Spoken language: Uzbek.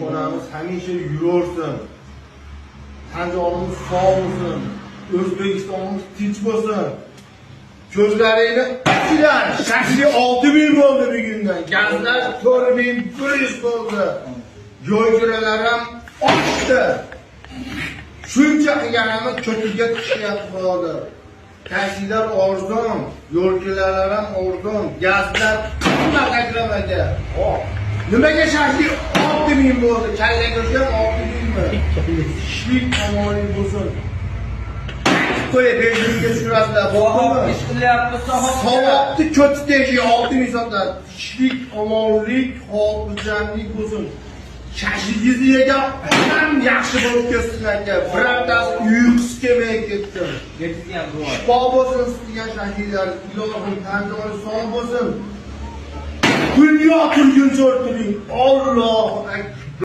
Onamiz hamisha yursin. Tanjonimiz sog' bo'lsin. O'zbekistonimiz tinch bo'lsin. Ko'zlaringni ochinglar. Shaxsiy 6000 bo'ldi bugundan. Gazlar 4100 bo'ldi. Joy-joylar ham oshdi. Shuncha qilganimiz ko'tilga tushyapti hozir. Taksilar arzon, yo'lchilar ham arzon, gazlar qimmat akramaga. Nimaga shaxsiy 6000 bo'ldi? Kalla ko'rgan 6000 mi? Ishlik amoling bo'lsin. Qo'y benziniga tushirasizlar. Bo'ldimi? Ish qilyapti Savobni ko'titeshi 6000 sotiladi. Ishlik, omonlik, xotirjamlik bo'lsin. Shashingizni yegan odam yaxshi bo'lib ketsin aka. Birontasi uyqusi kelmay ketdi. Yetgan duo. Shifo bo'lsin sizga shahidlar. Ilohim tanjoni sog' bo'lsin. Dunyo turguncha o'tiring. Allohu akbar.